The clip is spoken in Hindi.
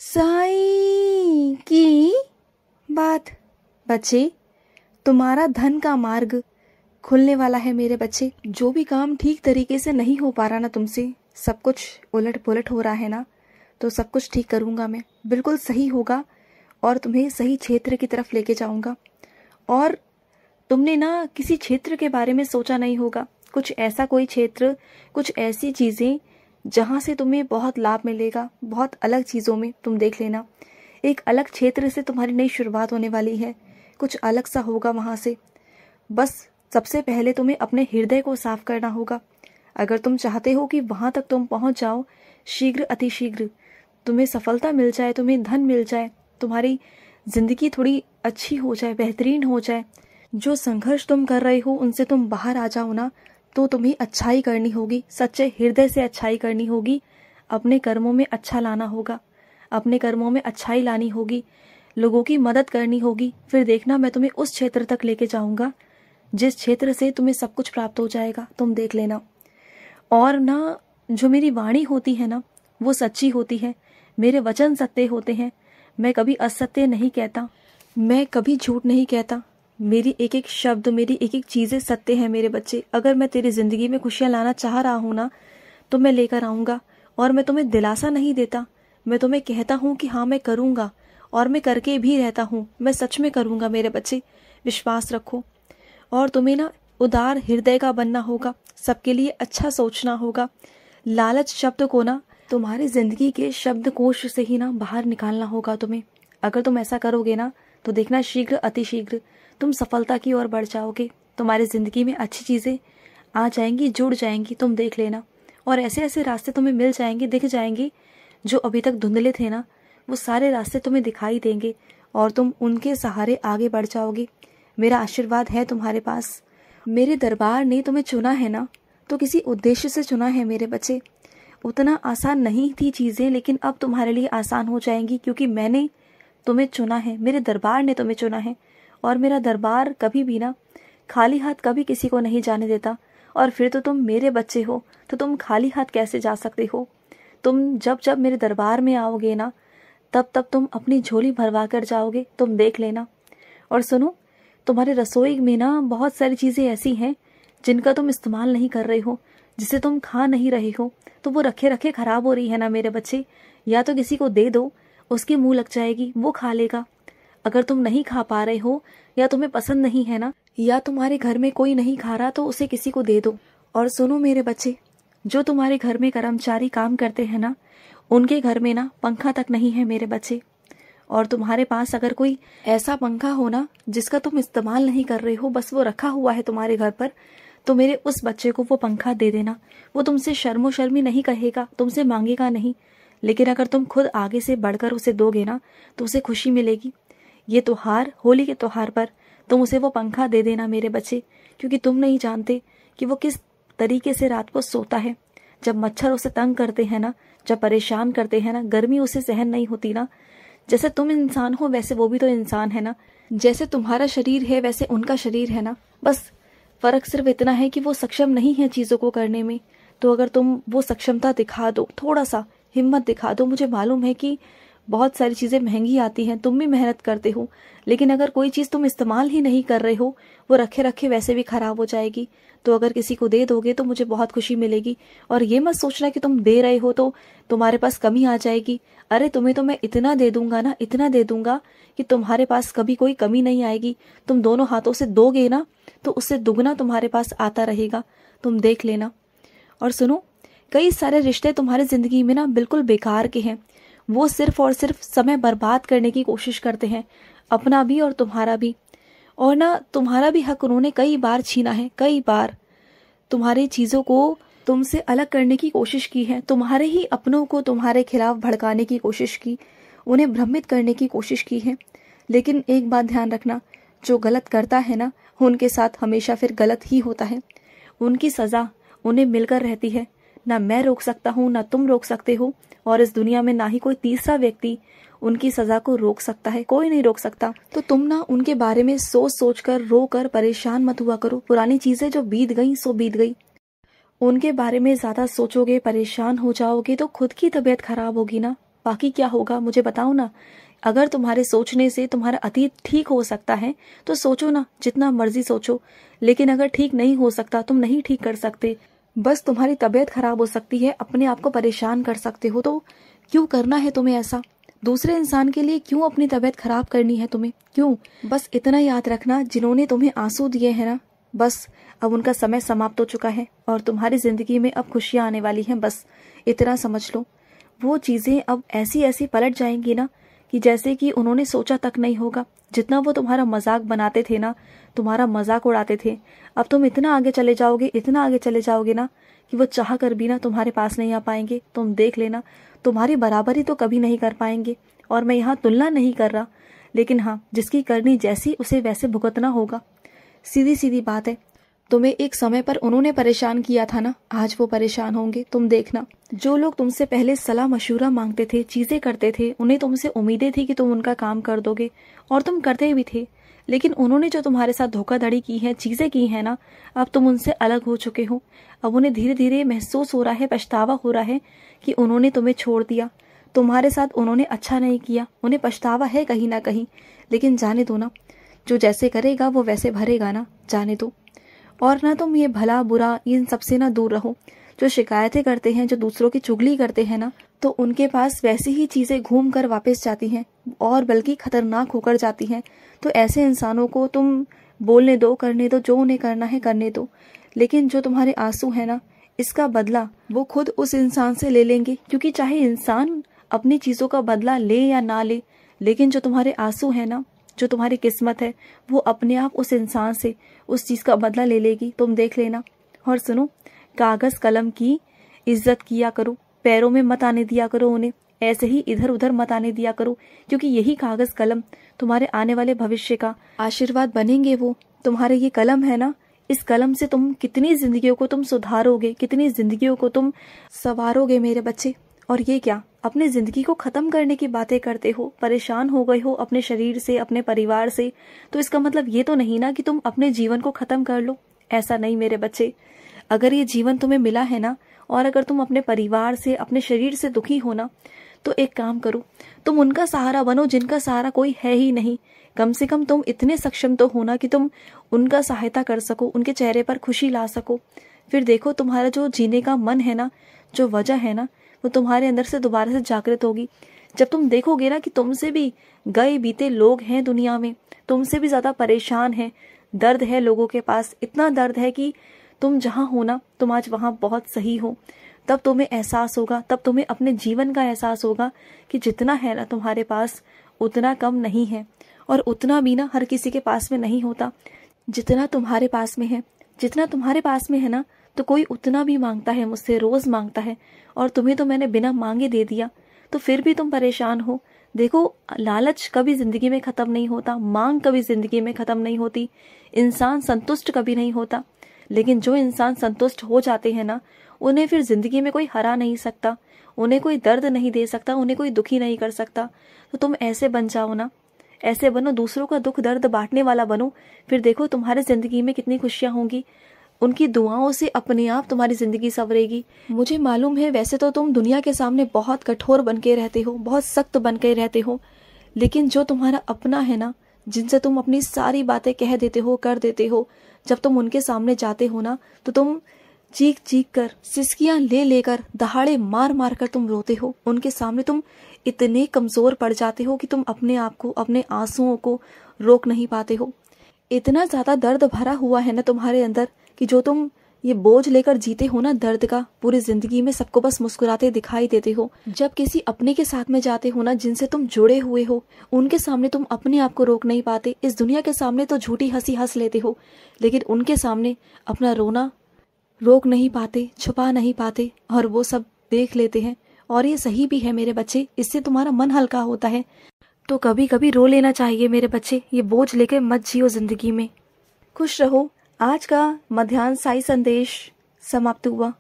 साईं की बात। बच्चे, तुम्हारा धन का मार्ग खुलने वाला है मेरे बच्चे। जो भी काम ठीक तरीके से नहीं हो पा रहा ना तुमसे, सब कुछ उलट पुलट हो रहा है ना, तो सब कुछ ठीक करूँगा मैं, बिल्कुल सही होगा और तुम्हें सही क्षेत्र की तरफ लेके जाऊँगा। और तुमने ना किसी क्षेत्र के बारे में सोचा नहीं होगा, कुछ ऐसा कोई क्षेत्र, कुछ ऐसी चीज़ें जहाँ से तुम्हें बहुत लाभ मिलेगा, बहुत अलग चीज़ों में। तुम देख लेना, एक अलग क्षेत्र से तुम्हारी नई शुरुआत होने वाली है, कुछ अलग सा होगा वहाँ से। बस सबसे पहले तुम्हें अपने हृदय को साफ करना होगा। अगर तुम चाहते हो कि वहाँ तक तुम पहुँच जाओ, शीघ्र अतिशीघ्र तुम्हें सफलता मिल जाए, तुम्हें धन मिल जाए, तुम्हारी ज़िंदगी थोड़ी अच्छी हो जाए, बेहतरीन हो जाए, जो संघर्ष तुम कर रहे हो उनसे तुम बाहर आ जाओ ना, तो तुम्हें अच्छाई करनी होगी, सच्चे हृदय से अच्छाई करनी होगी, अपने कर्मों में अच्छा लाना होगा, अपने कर्मों में अच्छाई लानी होगी, लोगों की मदद करनी होगी। फिर देखना, मैं तुम्हें उस क्षेत्र तक लेके जाऊंगा जिस क्षेत्र से तुम्हें सब कुछ प्राप्त हो जाएगा, तुम देख लेना। और ना, जो मेरी वाणी होती है ना, वो सच्ची होती है, मेरे वचन सत्य होते हैं, मैं कभी असत्य नहीं कहता, मैं कभी झूठ नहीं कहता। मेरी एक एक शब्द, मेरी एक एक चीज़ें सत्य है मेरे बच्चे। अगर मैं तेरी ज़िंदगी में खुशियाँ लाना चाह रहा हूँ ना, तो मैं लेकर आऊँगा। और मैं तुम्हें दिलासा नहीं देता, मैं तुम्हें कहता हूँ कि हाँ मैं करूँगा, और मैं करके भी रहता हूँ, मैं सच में करूँगा मेरे बच्चे, विश्वास रखो। और तुम्हें ना उदार हृदय का बनना होगा, सबके लिए अच्छा सोचना होगा। लालच शब्द को ना तुम्हारी ज़िंदगी के शब्दकोश से ही ना बाहर निकालना होगा तुम्हें। अगर तुम ऐसा करोगे ना, तो देखना शीघ्र अतिशीघ्र तुम सफलता की ओर बढ़ जाओगे, तुम्हारी ज़िंदगी में अच्छी चीज़ें आ जाएंगी, जुड़ जाएंगी, तुम देख लेना। और ऐसे ऐसे रास्ते तुम्हें मिल जाएंगे, दिख जाएंगे, जो अभी तक धुंधले थे ना, वो सारे रास्ते तुम्हें दिखाई देंगे और तुम उनके सहारे आगे बढ़ जाओगे। मेरा आशीर्वाद है तुम्हारे पास। मेरे दरबार ने तुम्हें चुना है ना, तो किसी उद्देश्य से चुना है मेरे बच्चे। उतना आसान नहीं थी चीज़ें, लेकिन अब तुम्हारे लिए आसान हो जाएंगी, क्योंकि मैंने तुम्हें चुना है, मेरे दरबार ने तुम्हें चुना है। और मेरा दरबार कभी भी ना खाली हाथ कभी किसी को नहीं जाने देता। और फिर तो तुम मेरे बच्चे हो, तो तुम खाली हाथ कैसे जा सकते हो? तुम जब जब मेरे दरबार में आओगे ना, तब तब तुम अपनी झोली भरवा कर जाओगे, तुम देख लेना। और सुनो, तुम्हारे रसोई में ना बहुत सारी चीज़ें ऐसी हैं जिनका तुम इस्तेमाल नहीं कर रहे हो, जिसे तुम खा नहीं रहे हो, तो वो रखे रखे खराब हो रही है ना मेरे बच्चे। या तो किसी को दे दो, उसके मुंह लग जाएगी, वो खा लेगा। अगर तुम नहीं खा पा रहे हो, या तुम्हें पसंद नहीं है ना, या तुम्हारे घर में कोई नहीं खा रहा, तो उसे किसी को दे दो। और सुनो मेरे बच्चे, जो तुम्हारे घर में कर्मचारी काम करते हैं ना, उनके घर में ना पंखा तक नहीं है मेरे बच्चे। और तुम्हारे पास अगर कोई ऐसा पंखा हो ना जिसका तुम इस्तेमाल नहीं कर रहे हो, बस वो रखा हुआ है तुम्हारे घर पर, तो मेरे उस बच्चे को वो पंखा दे देना। वो तुमसे शर्मो शर्मी नहीं कहेगा, तुमसे मांगेगा नहीं, लेकिन अगर तुम खुद आगे से बढ़कर उसे दोगे ना, तो उसे खुशी मिलेगी। ये त्योहार, होली के त्योहार पर तुम उसे वो पंखा दे देना मेरे बच्चे, क्योंकि तुम नहीं जानते कि वो किस तरीके से रात को सोता है। जब मच्छर उसे तंग करते हैं ना, जब परेशान करते हैं ना, गर्मी उसे सहन नहीं होती ना, जैसे तुम इंसान हो वैसे वो भी तो इंसान है ना, जैसे तुम्हारा शरीर है वैसे उनका शरीर है ना। बस फर्क सिर्फ इतना है कि वो सक्षम नहीं है चीज़ों को करने में। तो अगर तुम वो सक्षमता दिखा दो, थोड़ा सा हिम्मत दिखा दो। मुझे मालूम है कि बहुत सारी चीज़ें महंगी आती हैं, तुम भी मेहनत करते हो, लेकिन अगर कोई चीज़ तुम इस्तेमाल ही नहीं कर रहे हो, वो रखे रखे वैसे भी खराब हो जाएगी। तो अगर किसी को दे दोगे तो मुझे बहुत खुशी मिलेगी। और ये मत सोचना कि तुम दे रहे हो तो तुम्हारे पास कमी आ जाएगी। अरे तुम्हें तो मैं इतना दे दूंगा ना, इतना दे दूंगा कि तुम्हारे पास कभी कोई कमी नहीं आएगी। तुम दोनों हाथों से दोगे ना, तो उससे दुगना तुम्हारे पास आता रहेगा, तुम देख लेना। और सुनो, कई सारे रिश्ते तुम्हारी ज़िंदगी में ना बिल्कुल बेकार के हैं, वो सिर्फ और सिर्फ समय बर्बाद करने की कोशिश करते हैं, अपना भी और तुम्हारा भी। और ना तुम्हारा भी हक उन्होंने कई बार छीना है, कई बार तुम्हारी चीज़ों को तुमसे अलग करने की कोशिश की है, तुम्हारे ही अपनों को तुम्हारे खिलाफ भड़काने की कोशिश की, उन्हें भ्रमित करने की कोशिश की है। लेकिन एक बात ध्यान रखना, जो गलत करता है ना, उनके साथ हमेशा फिर गलत ही होता है। उनकी सज़ा उन्हें मिलकर रहती है, ना मैं रोक सकता हूँ, ना तुम रोक सकते हो, और इस दुनिया में ना ही कोई तीसरा व्यक्ति उनकी सज़ा को रोक सकता है, कोई नहीं रोक सकता। तो तुम ना उनके बारे में सोच सोच कर रो कर परेशान मत हुआ करो। पुरानी चीज़ें जो बीत गई सो बीत गई, उनके बारे में ज़्यादा सोचोगे, परेशान हो जाओगे, तो खुद की तबीयत खराब होगी ना, बाकी क्या होगा मुझे बताओ ना। अगर तुम्हारे सोचने से तुम्हारा अतीत ठीक हो सकता है तो सोचो ना, जितना मर्जी सोचो। लेकिन अगर ठीक नहीं हो सकता, तुम नहीं ठीक कर सकते, बस तुम्हारी तबीयत खराब हो सकती है, अपने आप को परेशान कर सकते हो, तो क्यों करना है तुम्हें ऐसा? दूसरे इंसान के लिए क्यों अपनी तबीयत खराब करनी है तुम्हें? क्यों? बस इतना याद रखना, जिन्होंने तुम्हें आंसू दिए हैं ना, बस अब उनका समय समाप्त हो चुका है और तुम्हारी जिंदगी में अब खुशियां आने वाली हैं। बस इतना समझ लो। वो चीजें अब ऐसी ऐसी पलट जाएंगी ना कि जैसे कि उन्होंने सोचा तक नहीं होगा। जितना वो तुम्हारा मजाक बनाते थे ना, तुम्हारा मजाक उड़ाते थे, अब तुम इतना आगे चले जाओगे, इतना आगे चले जाओगे ना कि वो चाह कर भी ना तुम्हारे पास नहीं आ पाएंगे। तुम देख लेना, तुम्हारी बराबरी तो कभी नहीं कर पाएंगे। और मैं यहाँ तुलना नहीं कर रहा, लेकिन हाँ, जिसकी करनी जैसी उसे वैसे भुगतना होगा। सीधी सीधी बात है। तुम्हें एक समय पर उन्होंने परेशान किया था ना, आज वो परेशान होंगे, तुम देखना। जो लोग तुमसे पहले सलाह मशूरा मांगते थे, चीजें करते थे, उन्हें तुमसे उम्मीदें थी कि तुम उनका काम कर दोगे और तुम करते भी थे, लेकिन उन्होंने जो तुम्हारे साथ धोखाधड़ी की है, चीजें की है ना, अब तुम उनसे अलग हो चुके हो। अब उन्हें धीरे धीरे महसूस हो रहा है, पछतावा हो रहा है कि उन्होंने तुम्हें छोड़ दिया, तुम्हारे साथ उन्होंने अच्छा नहीं किया। उन्हें पछतावा है कहीं ना कहीं, लेकिन जाने दो ना, जो जैसे करेगा वो वैसे भरेगा ना, जाने दो। और ना तुम ये भला बुरा इन सबसे ना दूर रहो। जो शिकायतें करते हैं, जो दूसरों की चुगली करते हैं ना, तो उनके पास वैसी ही चीजें घूम कर वापस जाती हैं और बल्कि खतरनाक होकर जाती हैं। तो ऐसे इंसानों को तुम बोलने दो, करने दो, जो उन्हें करना है करने दो। लेकिन जो तुम्हारे आंसू है ना, इसका बदला वो खुद उस इंसान से ले लेंगे, क्योंकि चाहे इंसान अपनी चीजों का बदला ले या ना ले, लेकिन जो तुम्हारे आंसू है ना, जो तुम्हारी किस्मत है, वो अपने आप उस इंसान से उस चीज का बदला ले लेगी। तुम देख लेना। और सुनो, कागज कलम की इज्जत किया करो, पैरों में मत आने दिया करो उन्हें, ऐसे ही इधर उधर मत आने दिया करो, क्योंकि यही कागज कलम तुम्हारे आने वाले भविष्य का आशीर्वाद बनेंगे। वो तुम्हारे ये कलम है ना, इस कलम से तुम कितनी जिंदगियों को तुम सुधारोगे, कितनी जिंदगियों को तुम संवारोगे मेरे बच्चे। और ये क्या, अपने जिंदगी को खत्म करने की बातें करते हो, परेशान हो गए हो अपने शरीर से, अपने परिवार से, तो इसका मतलब ये तो नहीं ना कि तुम अपने जीवन को खत्म कर लो। ऐसा नहीं मेरे बच्चे। अगर ये जीवन तुम्हें मिला है ना, और अगर तुम अपने परिवार से, अपने शरीर से दुखी हो ना, तो एक काम करो, तुम उनका सहारा बनो जिनका सहारा कोई है ही नहीं। कम से कम तुम इतने सक्षम तो होना कि तुम उनका सहायता कर सको, उनके चेहरे पर खुशी ला सको। फिर देखो, तुम्हारा जो जीने का मन है ना, जो वजह है ना, वो तुम्हारे अंदर से दोबारा से जागृत होगी। जब तुम देखोगे ना कि तुमसे भी गए बीते लोग हैं दुनिया में, तुमसे भी ज्यादा परेशान हैं, दर्द है लोगों के पास, इतना दर्द है कि तुम जहां हो ना, तुम आज वहां बहुत सही हो, तब तुम्हें एहसास होगा, तब तुम्हें अपने जीवन का एहसास होगा कि जितना है ना तुम्हारे पास, उतना कम नहीं है। और उतना भी ना हर किसी के पास में नहीं होता जितना तुम्हारे पास में है। जितना तुम्हारे पास में है ना, तो कोई उतना भी मांगता है मुझसे, रोज मांगता है, और तुम्हें तो मैंने बिना मांगे दे दिया, तो फिर भी तुम परेशान हो। देखो, लालच कभी जिंदगी में खत्म नहीं होता, मांग कभी जिंदगी में खत्म नहीं होती, इंसान संतुष्ट कभी नहीं होता। लेकिन जो इंसान संतुष्ट हो जाते हैं ना, उन्हें फिर जिंदगी में कोई हरा नहीं सकता, उन्हें कोई दर्द नहीं दे सकता, उन्हें कोई दुखी नहीं कर सकता। तो तुम ऐसे बन जाओ ना, ऐसे बनो, दूसरों का दुख दर्द बांटने वाला बनो। फिर देखो तुम्हारे जिंदगी में कितनी खुशियां होंगी। उनकी दुआओं से अपने आप तुम्हारी जिंदगी संवरेगी। मुझे मालूम है वैसे तो तुम दुनिया के सामने बहुत कठोर बन के रहते हो, बहुत सख्त बन के रहते हो, लेकिन जो तुम्हारा अपना है ना, जिनसे तुम अपनी सारी बातें कह देते हो, कर देते हो, जब तुम उनके सामने जाते हो ना, तो तुम चीख चीख कर, सिसकियां ले लेकर, दहाड़े मार मार कर तुम रोते हो। उनके सामने तुम इतने कमजोर पड़ जाते हो कि तुम अपने आप को, अपने आंसुओं को रोक नहीं पाते हो। इतना ज्यादा दर्द भरा हुआ है ना तुम्हारे अंदर कि जो तुम ये बोझ लेकर जीते हो ना दर्द का, पूरी जिंदगी में सबको बस मुस्कुराते दिखाई देते हो। जब किसी अपने के साथ में जाते हो ना, जिनसे तुम जुड़े हुए हो, उनके सामने तुम अपने आप को रोक नहीं पाते। इस दुनिया के सामने तो झूठी हंसी हंस लेते हो, लेकिन उनके सामने अपना रोना रोक नहीं पाते, छुपा नहीं पाते, और वो सब देख लेते हैं। और ये सही भी है मेरे बच्चे, इससे तुम्हारा मन हल्का होता है। तो कभी कभी रो लेना चाहिए मेरे बच्चे, ये बोझ लेकर मत जियो जिंदगी में। खुश रहो। आज का मध्याह्न साई संदेश समाप्त हुआ।